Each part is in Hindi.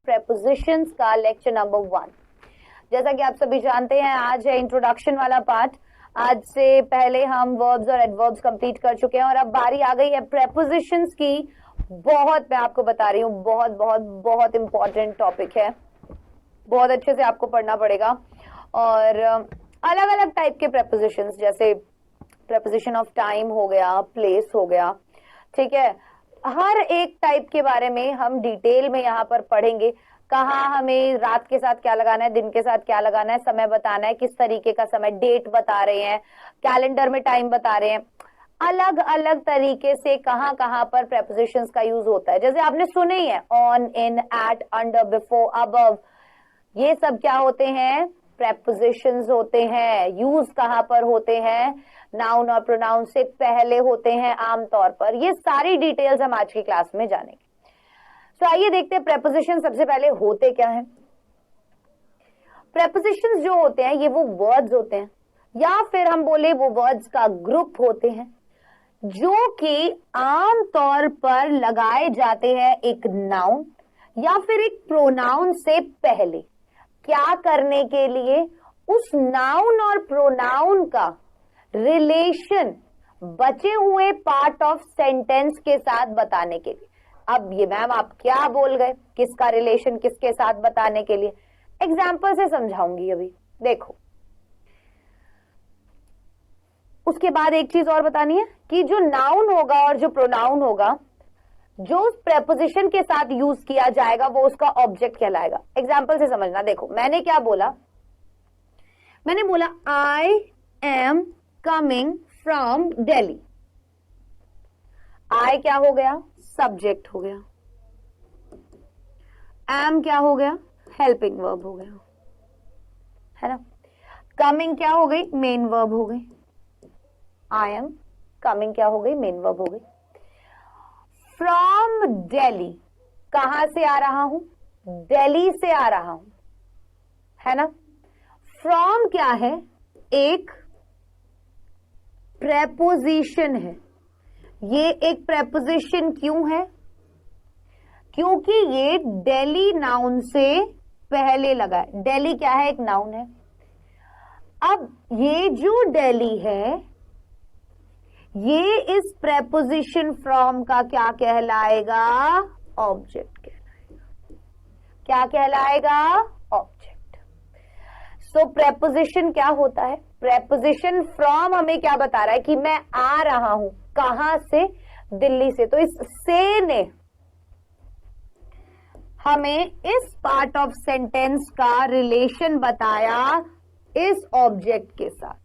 प्रेपोजिशंस का लेक्चर नंबर 1। जैसा कि आप सभी जानते हैं, आज है इंट्रोडक्शन वाला पार्ट। आज से पहले हम वर्ब्स और एडवर्ब्स कंप्लीट कर चुके हैं और अब बारी आ गई है प्रेपोजिशंस की। मैं आपको बता रही हूँ, बहुत बहुत बहुत इंपॉर्टेंट टॉपिक है, बहुत अच्छे से आपको पढ़ना पड़ेगा। और अलग अलग टाइप के प्रेपोजिशंस, जैसे प्रेपोजिशन ऑफ टाइम हो गया, प्लेस हो गया, ठीक है। हर एक टाइप के बारे में हम डिटेल में यहाँ पर पढ़ेंगे। कहाँ हमें रात के साथ क्या लगाना है, दिन के साथ क्या लगाना है, समय बताना है, किस तरीके का समय, डेट बता रहे हैं, कैलेंडर में टाइम बता रहे हैं, अलग अलग तरीके से कहाँ कहाँ पर प्रेपोजिशंस का यूज होता है। जैसे आपने सुने ही है, on, in, at, under, before, above, ये सब क्या होते हैं? प्रेपोजिशंस होते हैं। यूज कहाँ पर होते हैं? नाउन और प्रोनाउन से पहले होते हैं आमतौर पर। ये सारी डिटेल्स हम आज की क्लास में जानेंगे। तो आइए देखते हैं प्रेपोजिशन सबसे पहले होते क्या हैं। प्रेपोजिशंस जो होते हैं ये वो वर्ड्स होते हैं, या फिर हम बोले वो वर्ड्स का ग्रुप होते हैं, जो कि आमतौर पर लगाए जाते हैं एक नाउन या फिर एक प्रोनाउन से पहले। क्या करने के लिए? उस नाउन और प्रोनाउन का रिलेशन बचे हुए पार्ट ऑफ सेंटेंस के साथ बताने के लिए। अब ये मैम आप क्या बोल गए, किसका रिलेशन किसके साथ बताने के लिए? एग्जाम्पल से समझाऊंगी अभी, देखो। उसके बाद एक चीज और बतानी है कि जो नाउन होगा और जो प्रोनाउन होगा, जो उस प्रेपोजिशन के साथ यूज किया जाएगा, वो उसका ऑब्जेक्ट कहलाएगा। एग्जाम्पल से समझना। देखो, मैंने क्या बोला? मैंने बोला I am coming from Delhi. I क्या हो गया? सब्जेक्ट हो गया। एम क्या हो गया? हेल्पिंग वर्ब हो गया, है ना। कमिंग क्या हो गई? मेन वर्ब हो गई। आई एम कमिंग क्या हो गई? मेन वर्ब हो गई। फ्रॉम दिल्ली, कहां से आ रहा हूं? दिल्ली से आ रहा हूं, है ना। फ्रॉम क्या है? एक प्रेपोजिशन है। ये एक प्रेपोजिशन क्यों है? क्योंकि ये दिल्ली नाउन से पहले लगा है। दिल्ली क्या है? एक नाउन है। अब ये जो दिल्ली है, ये इस प्रेपोजिशन फ्रॉम का क्या कहलाएगा? ऑब्जेक्ट कहलाएगा। क्या कहलाएगा? ऑब्जेक्ट। सो प्रेपोजिशन क्या होता है? प्रेपोजिशन फ्रॉम हमें क्या बता रहा है कि मैं आ रहा हूं। कहां से? दिल्ली से। तो इस से ने हमें इस पार्ट ऑफ सेंटेंस का रिलेशन बताया इस ऑब्जेक्ट के साथ।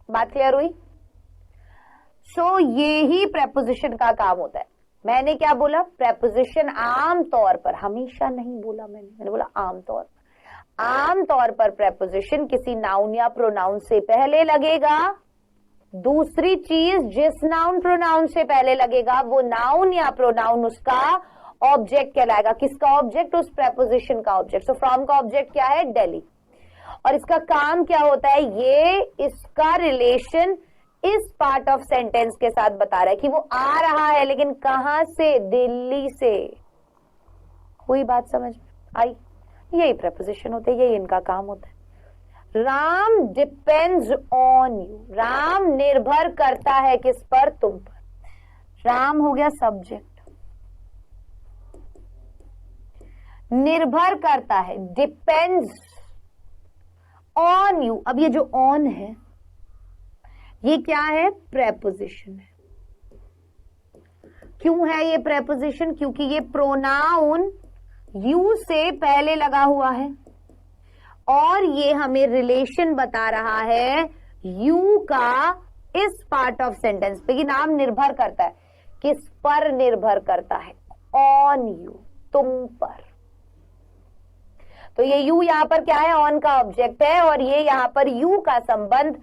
बात क्लियर हुई? सो ये ही प्रेपोजिशन का काम होता है। मैंने क्या बोला? प्रेपोजिशन आमतौर पर, हमेशा नहीं बोला मैंने बोला आमतौर पर। आमतौर पर प्रेपोजिशन किसी नाउन या प्रोनाउन से पहले लगेगा। दूसरी चीज, जिस नाउन प्रोनाउन से पहले लगेगा वो नाउन या प्रोनाउन उसका ऑब्जेक्ट कहलाएगा। किसका ऑब्जेक्ट? उस प्रेपोजिशन का ऑब्जेक्ट। सो फ्रॉम का ऑब्जेक्ट क्या है? दिल्ली। और इसका काम क्या होता है? ये इसका रिलेशन इस पार्ट ऑफ सेंटेंस के साथ बता रहा है कि वो आ रहा है, लेकिन कहां से? दिल्ली से। हुई बात समझ में आई? यही प्रेपोजिशन होते हैं, यही इनका काम होता है। Ram depends on you. Ram निर्भर करता है किस पर? तुम पर। राम हो गया सब्जेक्ट। निर्भर करता है, डिपेंड्स ऑन यू। अब ये जो ऑन है, ये क्या है? प्रेपोजिशन है। क्यों है ये प्रेपोजिशन? क्योंकि ये प्रोनाउन यू से पहले लगा हुआ है और ये हमें रिलेशन बता रहा है यू का इस पार्ट ऑफ सेंटेंस पे। ये नाम निर्भर करता है। किस पर निर्भर करता है? ऑन यू, तुम पर। तो ये यू यहां पर क्या है? ऑन का ऑब्जेक्ट है, और ये यहां पर यू का संबंध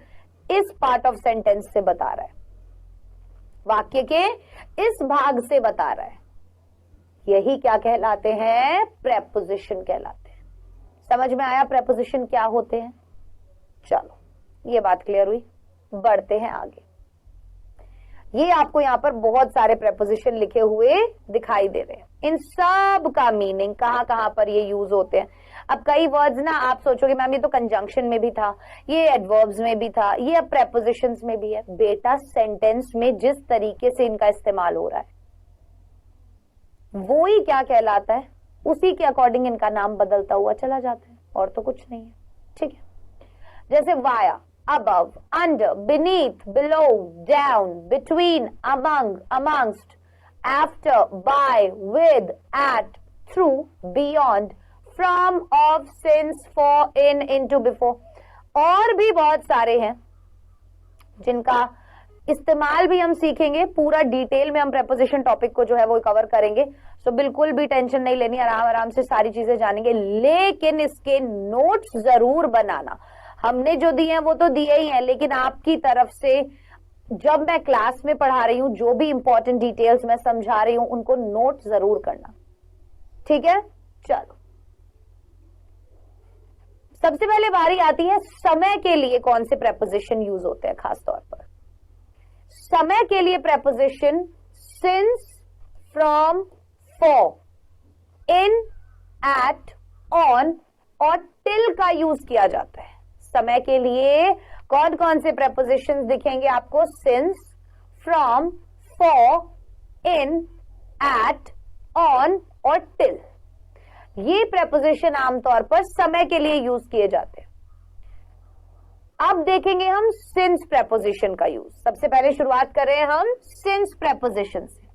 इस पार्ट ऑफ सेंटेंस से बता रहा है, वाक्य के इस भाग से बता रहा है। यही क्या कहलाते हैं? प्रेपोजिशन कहलाते हैं। समझ में आया प्रेपोजिशन क्या होते हैं? चलो, ये बात क्लियर हुई, बढ़ते हैं आगे। ये आपको यहाँ पर बहुत सारे प्रेपोजिशन लिखे हुए दिखाई दे रहे हैं। इन सब का मीनिंग कहाँ कहाँ पर ये यूज होते हैं। अब कई वर्ड्स ना आप सोचोगे मैम ये तो कंजंक्शन में भी था, ये एडवर्ब्स में भी था, ये अब प्रेपोजिशंस में भी है। बेटा सेंटेंस में जिस तरीके से इनका इस्तेमाल हो रहा है वो ही क्या कहलाता है, उसी के अकॉर्डिंग इनका नाम बदलता हुआ चला जाता है, और तो कुछ नहीं है। ठीक है, जैसे via, above, under, beneath, below, down, between, among, amongst, after, by, with, at, through, beyond, from, of, since, for, in, into, before, और भी बहुत सारे हैं जिनका इस्तेमाल भी हम सीखेंगे। पूरा डिटेल में हम प्रेपोजिशन टॉपिक को जो है वो कवर करेंगे, तो बिल्कुल भी टेंशन नहीं लेनी, आराम आराम से सारी चीजें जानेंगे। लेकिन इसके नोट्स जरूर बनाना। हमने जो दिए हैं वो तो दिए ही हैं, लेकिन आपकी तरफ से जब मैं क्लास में पढ़ा रही हूं जो भी इंपॉर्टेंट डिटेल्स मैं समझा रही हूं उनको नोट जरूर करना। ठीक है, चलो सबसे पहले बारी आती है समय के लिए कौन से प्रेपोजिशन यूज होते हैं। खास तौर पर समय के लिए preposition since, from, for, in, at, on और टिल का यूज किया जाता है। समय के लिए कौन कौन से प्रेपोजिशंस दिखेंगे आपको? Since, from, for, in, at, on और टिल। ये प्रेपोजिशन आमतौर पर समय के लिए यूज किए जाते हैं। अब देखेंगे हम सिंस प्रेपोजिशन का यूज। सबसे पहले शुरुआत कर रहे हैं हम सिंस प्रेपोजिशन से।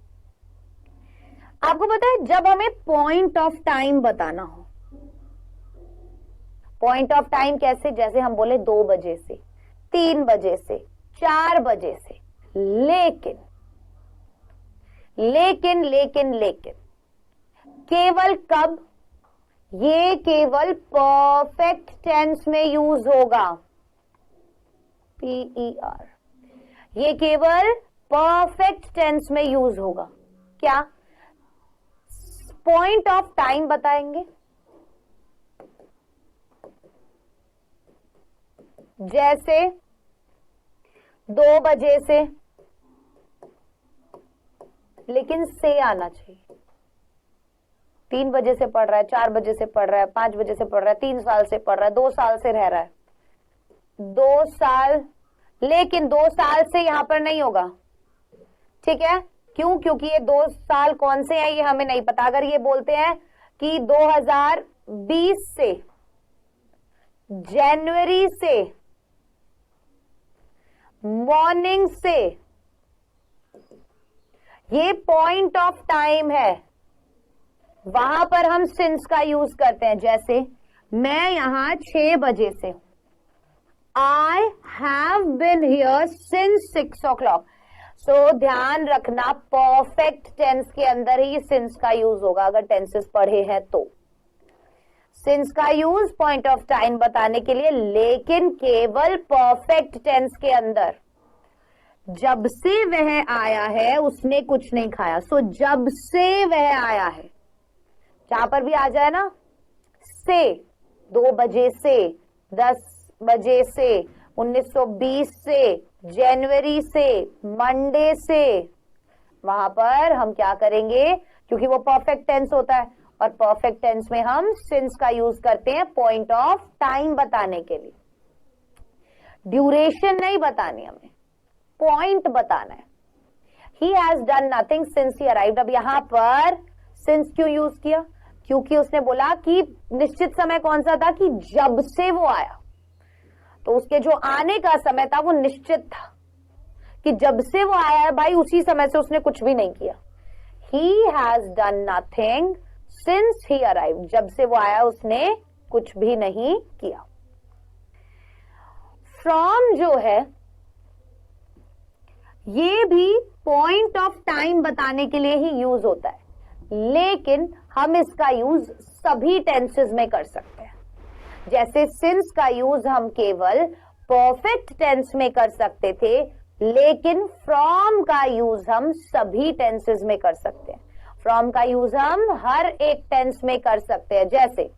आपको पता है जब हमें पॉइंट ऑफ टाइम बताना हो, पॉइंट ऑफ टाइम कैसे, जैसे हम बोले 2 बजे से, 3 बजे से, 4 बजे से, लेकिन लेकिन लेकिन लेकिन केवल कब? ये केवल परफेक्ट टेंस में यूज होगा। PER, ये केवल परफेक्ट टेंस में यूज होगा। क्या? पॉइंट ऑफ टाइम बताएंगे, जैसे 2 बजे से, लेकिन से आना चाहिए। 3 बजे से पढ़ रहा है, 4 बजे से पढ़ रहा है, 5 बजे से पढ़ रहा है, 3 साल से पढ़ रहा है, 2 साल से रह रहा है, 2 साल, लेकिन 2 साल से यहां पर नहीं होगा। ठीक है, क्यों? क्योंकि ये 2 साल कौन से हैं ये हमें नहीं पता। अगर ये बोलते हैं कि 2020 से, जनवरी से, मॉर्निंग से, ये पॉइंट ऑफ टाइम है, वहां पर हम सिंस का यूज करते हैं। जैसे मैं यहां 6 बजे से, I have been here since 6 o'clock। सो ध्यान रखना परफेक्ट टेंस के अंदर ही सिंस का यूज होगा अगर टेंसेस पढ़े हैं तो। सिंस का यूज पॉइंट ऑफ टाइम बताने के लिए, लेकिन केवल परफेक्ट टेंस के अंदर। जब से वह आया है उसने कुछ नहीं खाया, सो जब से वह आया है, जहां पर भी आ जाए ना से, 2 बजे से, 10 बजे से, 1920 से, जनवरी से, मंडे से, वहां पर हम क्या करेंगे? क्योंकि वो परफेक्ट टेंस होता है और परफेक्ट टेंस में हम सिंस का यूज करते हैं पॉइंट ऑफ टाइम बताने के लिए। ड्यूरेशन नहीं बतानी हमें, पॉइंट बताना है। He has done nothing since he arrived. अब यहां पर सिंस क्यों यूज किया? क्योंकि उसने बोला कि निश्चित समय कौन सा था? कि जब से वो आया, तो उसके जो आने का समय था वो निश्चित था कि जब से वो आया है भाई उसी समय से उसने कुछ भी नहीं किया। He has done nothing since he arrived. जब से वो आया उसने कुछ भी नहीं किया। फ्रॉम जो है ये भी पॉइंट ऑफ टाइम बताने के लिए ही यूज होता है, लेकिन हम इसका यूज सभी टेंसेस में कर सकते हैं। जैसे सिंस का यूज हम केवल परफेक्ट टेंस में कर सकते थे, लेकिन फ्रॉम का यूज हम सभी टेंसेस में कर सकते हैं। फ्रॉम का यूज हम हर एक टेंस में कर सकते हैं। जैसे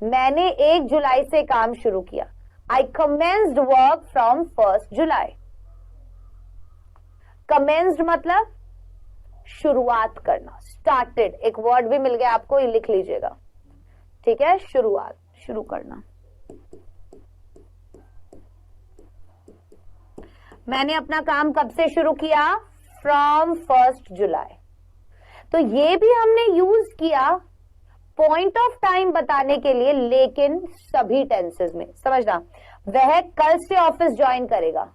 मैंने 1 जुलाई से काम शुरू किया, I commenced work from 1 July. Commenced मतलब शुरुआत करना, स्टार्टेड, एक वर्ड भी मिल गया आपको, ये लिख लीजिएगा, ठीक है, शुरुआत, शुरू करना। मैंने अपना काम कब से शुरू किया? फ्रॉम 1 जुलाई। तो ये भी हमने यूज किया पॉइंट ऑफ टाइम बताने के लिए, लेकिन सभी टेंसेस में। समझना, वह कल से ऑफिस ज्वाइन करेगा,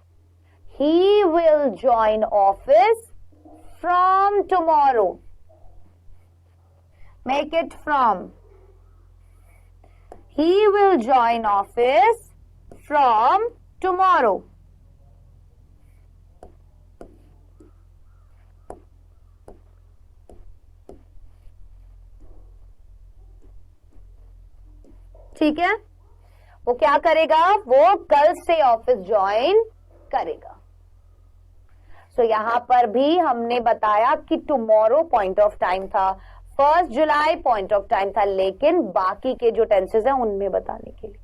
he will join office from tomorrow, make it from, he will join office from tomorrow. ठीक है, वो क्या करेगा? वो कल से ऑफिस ज्वाइन करेगा। सो यहां पर भी हमने बताया कि टुमारो पॉइंट ऑफ टाइम था, 1 जुलाई पॉइंट ऑफ टाइम था, लेकिन बाकी के जो टेंसेस हैं उनमें बताने के लिए,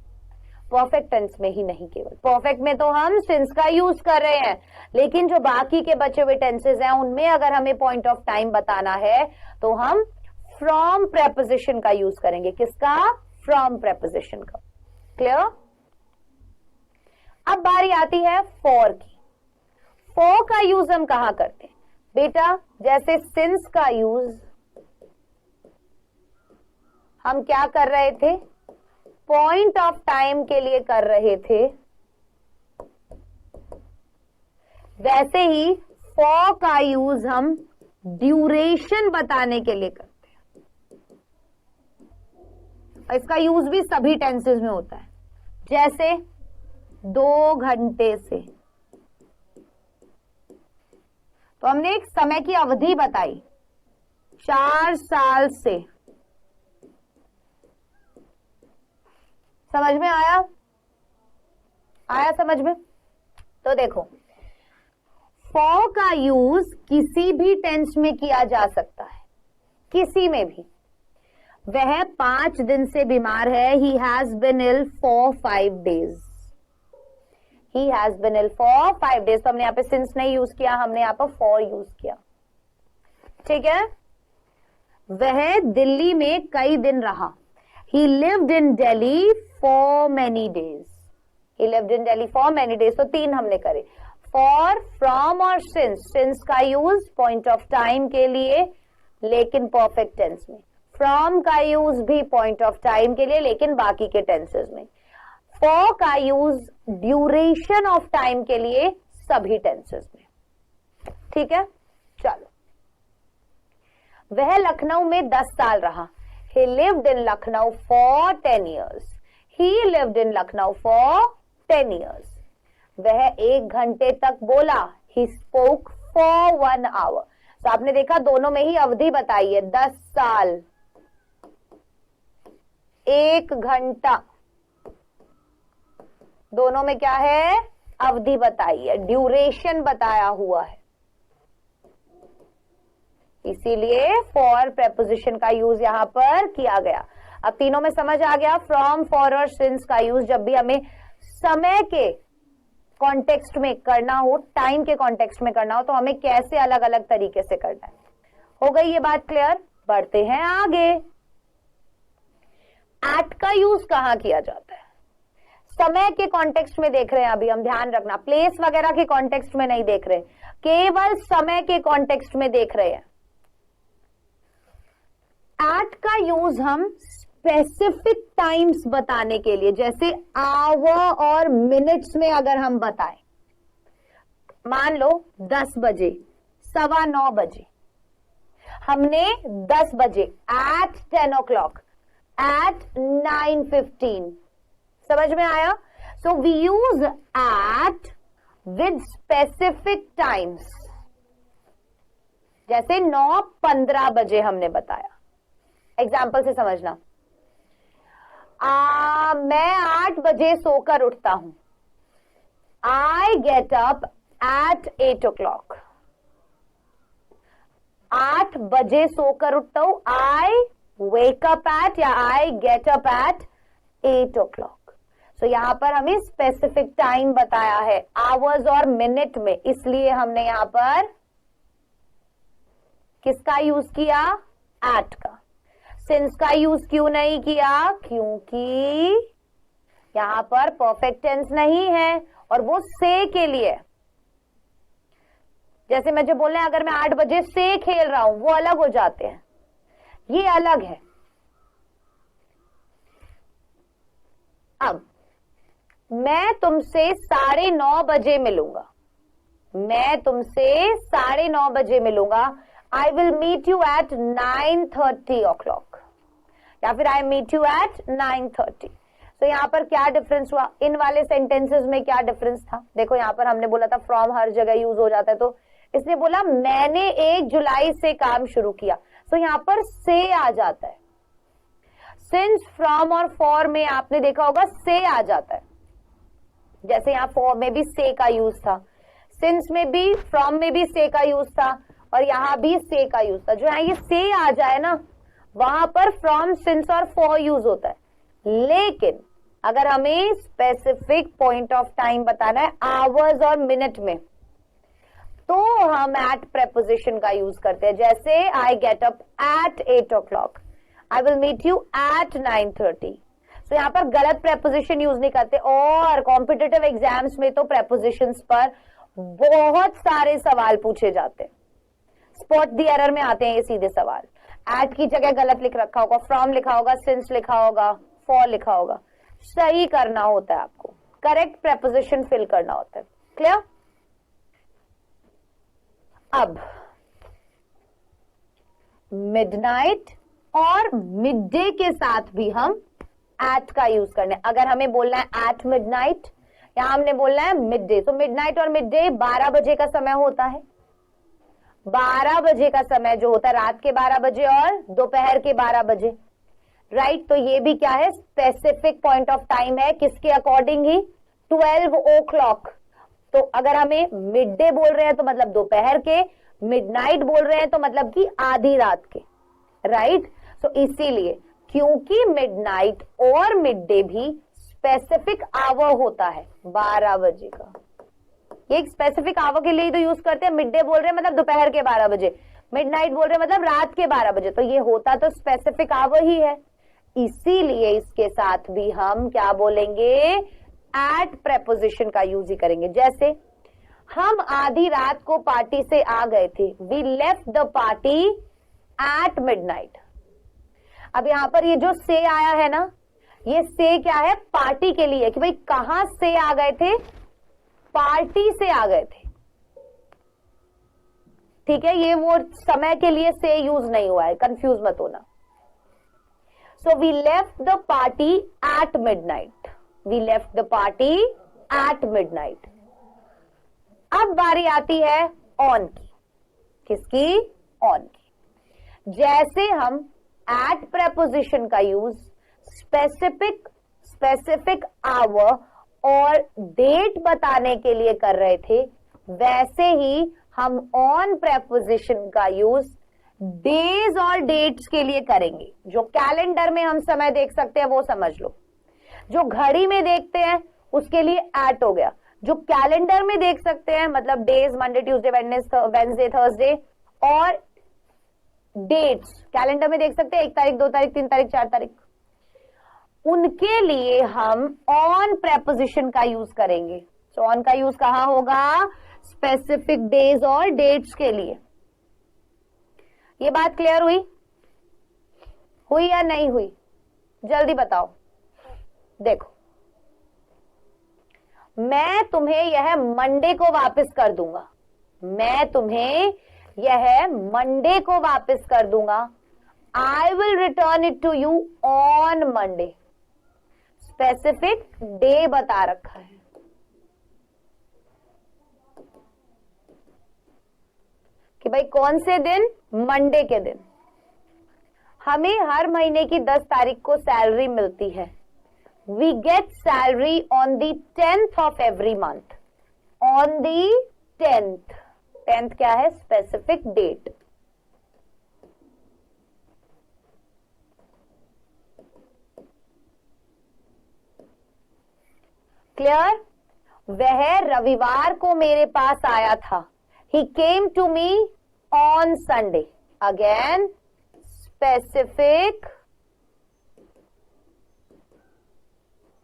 परफेक्ट टेंस में ही नहीं। केवल परफेक्ट में तो हम सिंस का यूज कर रहे हैं, लेकिन जो बाकी के बचे हुए टेंसेस हैं उनमें अगर हमें पॉइंट ऑफ टाइम बताना है तो हम फ्रॉम प्रेपोजिशन का यूज करेंगे। किसका? फ्रॉम प्रेपोजिशन का। क्लियर? अब बारी आती है फॉर की। फॉर का यूज हम कहां करते हैं बेटा? जैसे सिंस का यूज हम क्या कर रहे थे? पॉइंट ऑफ टाइम के लिए कर रहे थे, वैसे ही फॉर का यूज हम ड्यूरेशन बताने के लिए करते हैं। इसका यूज भी सभी टेंसेस में होता है, जैसे 2 घंटे से, तो हमने एक समय की अवधि बताई, 4 साल से। समझ में आया? आया समझ में? तो देखो, फॉर का यूज किसी भी टेंस में किया जा सकता है, किसी में भी। वह 5 दिन से बीमार है, he has been ill for 5 days, he has been ill for 5 days। तो हमने यहाँ पे सिंस नहीं यूज किया, हमने यहाँ पर फॉर यूज किया, ठीक है। वह दिल्ली में कई दिन रहा, he lived in Delhi for many days, he lived in Delhi for many days। तो 3 हमने करे, फॉर, फ्रॉम और सिंस। सिंस का यूज पॉइंट ऑफ टाइम के लिए, लेकिन परफेक्ट टेंस में। फ्रॉम का यूज भी पॉइंट ऑफ टाइम के लिए, लेकिन बाकी के टेंसेस में। फॉर का यूज ड्यूरेशन ऑफ टाइम के लिए, सभी टेंसेस में। ठीक है, चलो। वह लखनऊ में 10 साल रहा, he lived in Lucknow for 10 years, he lived in Lucknow for 10 years। वह 1 घंटे तक बोला, he spoke for 1 hour। तो आपने देखा दोनों में ही अवधि बताई है, 10 साल, 1 घंटा, दोनों में क्या है? अवधि बताई है, ड्यूरेशन बताया हुआ है। इसीलिए फॉर प्रेपोजिशन का यूज यहां पर किया गया। अब तीनों में समझ आ गया, फ्रॉम, फॉर और सिंस का यूज जब भी हमें समय के कॉन्टेक्स्ट में करना हो, टाइम के कॉन्टेक्स्ट में करना हो, तो हमें कैसे अलग अलग तरीके से करना है। हो गई ये बात क्लियर? बढ़ते हैं आगे। एट का यूज कहां किया जाता है? समय के कॉन्टेक्स्ट में देख रहे हैं अभी हम, ध्यान रखना, प्लेस वगैरह के कॉन्टेक्स्ट में नहीं देख रहे, केवल समय के कॉन्टेक्स्ट में देख रहे हैं। एट का यूज हम स्पेसिफिक टाइम्स बताने के लिए, जैसे आवर और मिनट्स में अगर हम बताएं, मान लो 10 बजे, 9:15 बजे, हमने 10 बजे, एट 10 o'clock, एट 9:15। समझ में आया? So we use at with specific times, जैसे 9:15 बजे हमने बताया। एग्जाम्पल से समझना, मैं 8 बजे सोकर उठता हूं, आई गेट अप एट 8 o'clock। 8 बजे सोकर उठता हूं, आई वेक अप एट, या आई गेट अप एट 8 o'clock। सो यहां पर हमें स्पेसिफिक टाइम बताया है, आवर्स और मिनट में, इसलिए हमने यहां पर किसका यूज किया? एट का। सिंस का यूज क्यों नहीं किया? क्योंकि यहां पर परफेक्ट टेंस नहीं है और वो से के लिए। जैसे मुझे बोल रहे हैं अगर मैं 8 बजे से खेल रहा हूं, वो अलग हो जाते हैं, ये अलग है। अब मैं तुमसे 9:30 बजे मिलूंगा, मैं तुमसे 9:30 बजे मिलूंगा। I will meet you at 9:30 o'clock, या फिर आई मीट यू एट 9:30। तो यहां पर क्या डिफरेंस हुआ? इन वाले सेंटेंसेस में क्या डिफरेंस था? देखो यहां पर हमने बोला था फ्रॉम हर जगह यूज हो जाता है, तो इसने बोला मैंने 1 जुलाई से काम शुरू किया, तो यहां पर से आ जाता है। सिंस, फ्रॉम और फॉर में आपने देखा होगा से आ जाता है। जैसे यहां फॉर में भी से का यूज था, सिंस में भी, फ्रॉम में भी से का यूज था, और यहां भी से का यूज था। जो यहाँ ये से आ जाए ना, वहां पर फ्रॉम, सिंस और फॉर यूज होता है। लेकिन अगर हमें स्पेसिफिक पॉइंट ऑफ टाइम बताना है आवर्स और मिनट में, तो हम एट प्रेपोजिशन का यूज करते हैं। जैसे I get up at 8 o'clock, I will meet you at 9:30। तो यहां पर गलत प्रेपोजिशन यूज नहीं करते। और कॉम्पिटिटिव एग्जाम्स में तो प्रेपोजिशंस पर बहुत सारे सवाल पूछे जाते हैं, स्पॉट द एरर में आते हैं ये सीधे सवाल। एट की जगह गलत लिख रखा होगा, फ्रॉम लिखा होगा, सिंस लिखा होगा, फॉर लिखा होगा। सही करना होता है आपको, करेक्ट प्रेपोजिशन फिल करना होता है। क्लियर? अब मिडनाइट और मिडडे के साथ भी हम एट का यूज करना है। अगर हमें बोलना है एट मिडनाइट, या हमने बोलना है मिडडे, तो मिडनाइट और मिडडे 12 बजे का समय होता है। 12 बजे का समय जो होता है, रात के 12 बजे और दोपहर के 12 बजे, राइट। तो ये भी क्या है? स्पेसिफिक पॉइंट ऑफ टाइम है, किसके अकॉर्डिंग ही? 12 o'clock। तो अगर हमें मिड डे बोल रहे हैं तो मतलब दोपहर के, मिडनाइट बोल रहे हैं तो मतलब कि आधी रात के, राइट। तो इसीलिए क्योंकि मिडनाइट और मिड डे भी स्पेसिफिक आवर होता है 12 बजे का, ये एक स्पेसिफिक आवर के लिए तो यूज करते हैं। मिड डे बोल रहे हैं मतलब दोपहर के 12 बजे, मिडनाइट बोल रहे हैं मतलब रात के 12 बजे, तो ये होता तो स्पेसिफिक आवर ही है। इसीलिए इसके साथ भी हम क्या बोलेंगे? एट प्रेपोजिशन का यूज ही करेंगे। जैसे हम आधी रात को पार्टी से आ गए थे, we left the party at midnight. अब यहां पर ये जो से आया है ना, ये से क्या है? पार्टी के लिए, कि भाई कहां से आ गए थे? पार्टी से आ गए थे, ठीक है। ये वो समय के लिए से यूज नहीं हुआ है, कंफ्यूज मत होना। So we left the party at midnight, we left the party at midnight. अब बारी आती है ऑन की। किसकी? ऑन की। जैसे हम एट प्रेपोजिशन का यूज स्पेसिफिक आवर और डेट बताने के लिए कर रहे थे, वैसे ही हम ऑन प्रेपोजिशन का यूज डेज और डेट्स के लिए करेंगे। जो कैलेंडर में हम समय देख सकते हैं वो समझ लो, जो घड़ी में देखते हैं उसके लिए एट हो गया। जो कैलेंडर में देख सकते हैं मतलब days, Monday, Tuesday, Wednesday, Thursday, और डेट्स कैलेंडर में देख सकते हैं 1 तारीख, 2 तारीख, 3 तारीख, 4 तारीख, उनके लिए हम ऑन प्रेपोजिशन का यूज करेंगे। तो ऑन का यूज कहां होगा? स्पेसिफिक डेज और डेट्स के लिए। ये बात क्लियर हुई? हुई या नहीं हुई? जल्दी बताओ। देखो, मैं तुम्हें यह मंडे को वापस कर दूंगा, मैं तुम्हें यह मंडे को वापस कर दूंगा। I will return it to you on Monday. Specific day बता रखा है, कि भाई कौन से दिन? मंडे के दिन। हमें हर महीने की 10 तारीख को सैलरी मिलती है। We get salary on the 10th of every month. On the 10th, 10th क्या है? Specific date. क्लियर? वह रविवार को मेरे पास आया था। He came to me on Sunday. Again specific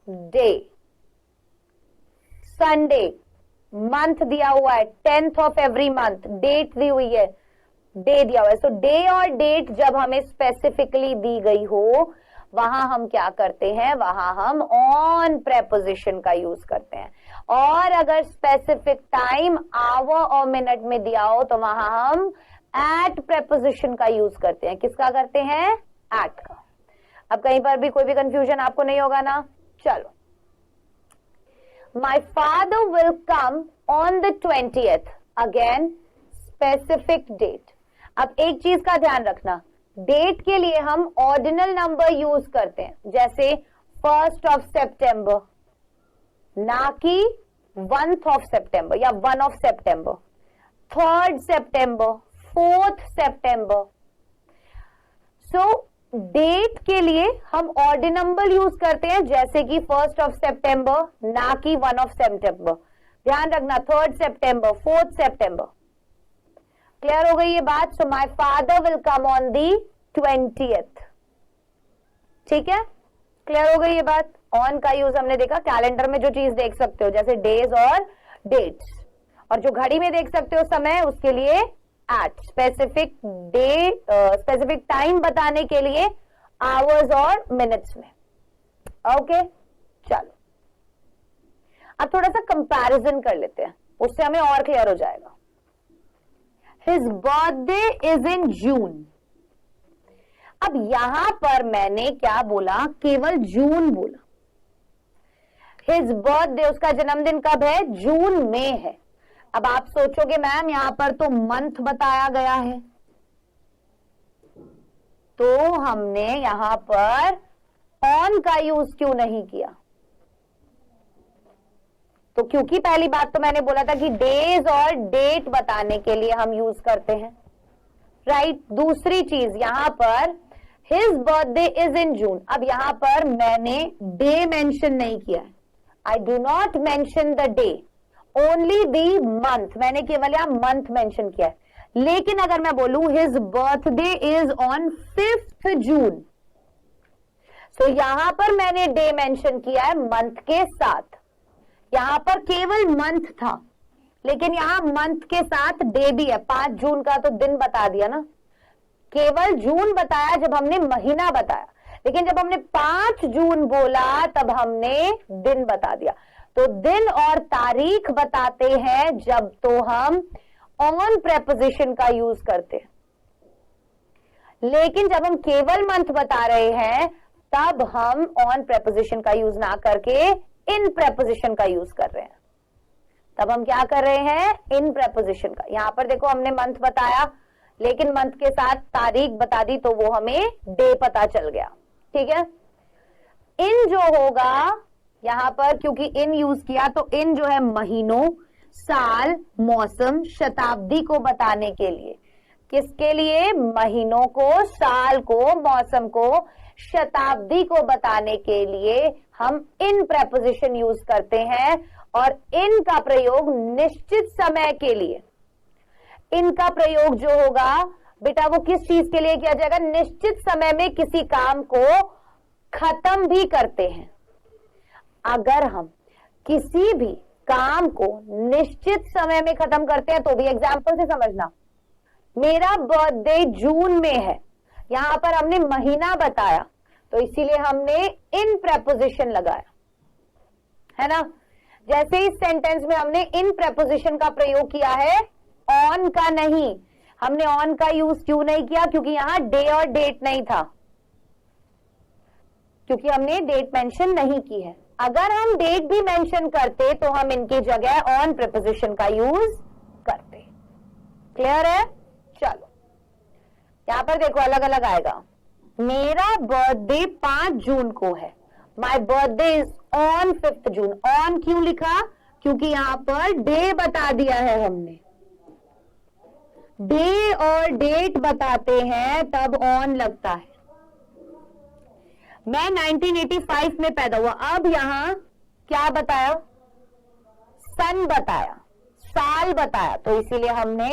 day, Sunday, month दिया हुआ है 10th of every month, date दी हुई है, डे दिया हुआ है। सो डे और डेट जब हमें स्पेसिफिकली दी गई हो वहां हम क्या करते हैं, वहां हम ऑन प्रेपोजिशन का यूज करते हैं। और अगर स्पेसिफिक टाइम आवर और मिनट में दिया हो तो वहां हम एट प्रेपोजिशन का यूज करते हैं। किसका करते हैं? एट का। अब कहीं पर भी कोई भी कंफ्यूजन आपको नहीं होगा ना? चलो, My father will come on the 20th. Again, specific date. अब एक चीज का ध्यान रखना, डेट के लिए हम ऑर्डिनल नंबर यूज करते हैं, जैसे 1st of September, ना कि 1th of September या 1 of September, 3rd September, 4th September. So, date के लिए हम ऑर्डिनल यूज करते हैं, जैसे कि 1st of September, ना कि 1 of September. ध्यान रखना, 3rd September, 4th September. Clear हो गई ये बात? So my father will come on the 20th. ठीक है, क्लियर हो गई ये बात? ऑन का यूज हमने देखा, कैलेंडर में जो चीज देख सकते हो जैसे डेज और डेट्स, और जो घड़ी में देख सकते हो समय, उसके लिए at, specific day, specific time बताने के लिए आवर्स और मिनट्स में। ओके, चलो अब थोड़ा सा कंपैरिजन कर लेते हैं, उससे हमें और क्लियर हो जाएगा। His birthday is in June. अब यहां पर मैंने क्या बोला? केवल जून बोला। His birthday, उसका जन्मदिन कब है? जून में है। अब आप सोचोगे मैम यहां पर तो मंथ बताया गया है, तो हमने यहां पर ऑन का यूज क्यों नहीं किया? तो क्योंकि पहली बात तो मैंने बोला था कि डेज और डेट बताने के लिए हम यूज करते हैं, राइट? दूसरी चीज यहां पर हिज बर्थडे इज इन जून। अब यहां पर मैंने डे मेंशन नहीं किया है, I do not mention the day, only the month. मैंने केवल यहां मंथ मेंशन किया है। लेकिन अगर मैं बोलूं his birthday is on 5th जून, तो यहां पर मैंने डे मेंशन किया है मंथ के साथ। यहां पर केवल मंथ था, लेकिन यहां मंथ के साथ डे भी है। 5 जून का तो दिन बता दिया ना, केवल जून बताया जब हमने महीना बताया, लेकिन जब हमने 5 जून बोला तब हमने दिन बता दिया। तो दिन और तारीख बताते हैं जब तो हम ऑन प्रेपोजिशन का यूज करते हैं, लेकिन जब हम केवल मंथ बता रहे हैं तब हम ऑन प्रेपोजिशन का यूज ना करके इन प्रेपोजिशन का यूज कर रहे हैं। तब हम क्या कर रहे हैं? इन प्रेपोजिशन का। यहां पर देखो हमने मंथ बताया, लेकिन मंथ के साथ तारीख बता दी, तो वो हमें डे पता चल गया। ठीक है, इन जो होगा यहां पर, क्योंकि इन यूज किया, तो इन जो है महीनों, साल, मौसम, शताब्दी को बताने के लिए। किसके लिए? महीनों को, साल को, मौसम को, शताब्दी को बताने के लिए हम इन प्रेपोजिशन यूज करते हैं। और इन का प्रयोग निश्चित समय के लिए, इनका प्रयोग जो होगा बेटा वो किस चीज के लिए किया जाएगा? निश्चित समय में किसी काम को खत्म भी करते हैं। अगर हम किसी भी काम को निश्चित समय में खत्म करते हैं तो भी, एग्जाम्पल से समझना, मेरा बर्थडे जून में है, यहां पर हमने महीना बताया, तो इसीलिए हमने इन प्रेपोजिशन लगाया, है ना? जैसे इस सेंटेंस में हमने इन प्रेपोजिशन का प्रयोग किया है, ऑन का नहीं। हमने ऑन का यूज क्यों नहीं किया? क्योंकि यहां डे और डेट नहीं था, क्योंकि हमने डेट मेंशन नहीं की है। अगर हम डेट भी मेंशन करते तो हम इनकी जगह ऑन प्रेपोजिशन का यूज करते। क्लियर है? चलो यहां पर देखो अलग अलग आएगा। मेरा बर्थडे 5 जून को है, my birthday is on 5th June. On क्यों लिखा? क्योंकि यहां पर डे बता दिया है हमने। डे और डेट बताते हैं तब ऑन लगता है। मैं 1985 में पैदा हुआ, अब यहां क्या बताया? सन बताया, साल बताया, तो इसीलिए हमने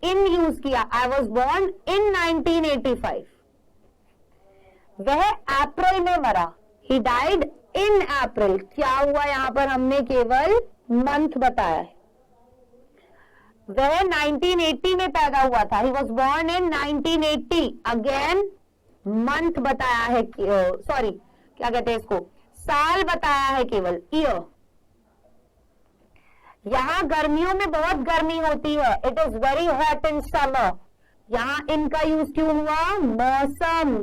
इन यूज किया, आई वॉज बोर्न इन 1985, वह अप्रैल में मरा, ही डाइड इन अप्रैल, क्या हुआ यहां पर हमने केवल मंथ बताया है, वह 1980 में पैदा हुआ था, he was born in 1980, again month बताया है, सॉरी क्या कहते हैं इसको, साल बताया है केवल, ईयर। यहां गर्मियों में बहुत गर्मी होती है, it is very hot in summer, यहां इनका यूज क्यों हुआ, मौसम,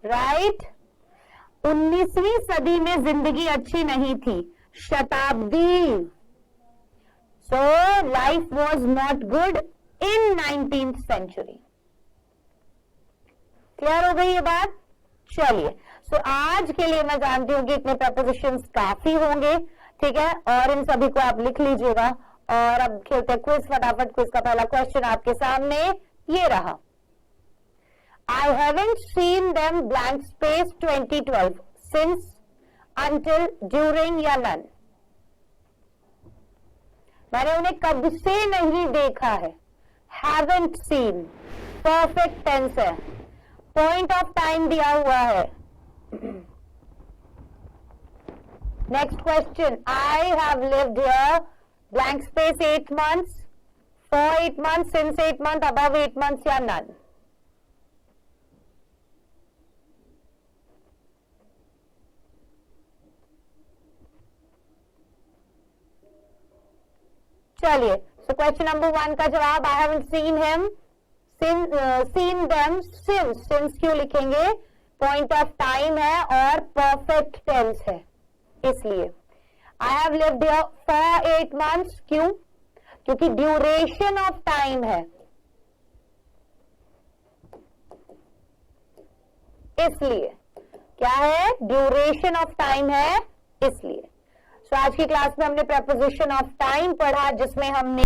राइट। 19वीं सदी में जिंदगी अच्छी नहीं थी, शताब्दी, so life was not good in 19th century. Clear हो गई ये बात? चलिए, सो आज के लिए मैं जानती हूं कि इतने प्रपोजिशंस काफी होंगे, ठीक है, और इन सभी को आप लिख लीजिएगा। और अब खेलते हैं क्विज, फटाफट क्विज का पहला क्वेश्चन आपके सामने ये रहा, I haven't seen them blank space 2012 since, until, during या none। मैंने उन्हें कब से नहीं देखा है, haven't seen परफेक्ट टेंस है, पॉइंट ऑफ टाइम दिया हुआ है। Next question, I have lived here blank space 8 months, for 8 months, since 8 months, above 8 months या none। चलिए, सो क्वेश्चन नंबर 1 का जवाब, I haven't seen him, seen them, since क्यों लिखेंगे, पॉइंट ऑफ टाइम है और परफेक्ट टेंस है, इसलिए। I have lived here for 8 months, क्यों, क्योंकि ड्यूरेशन ऑफ टाइम है, इसलिए। क्या है, ड्यूरेशन ऑफ टाइम है, इसलिए। सो आज की क्लास में हमने प्रेपोजिशन ऑफ टाइम पढ़ा, जिसमें हमने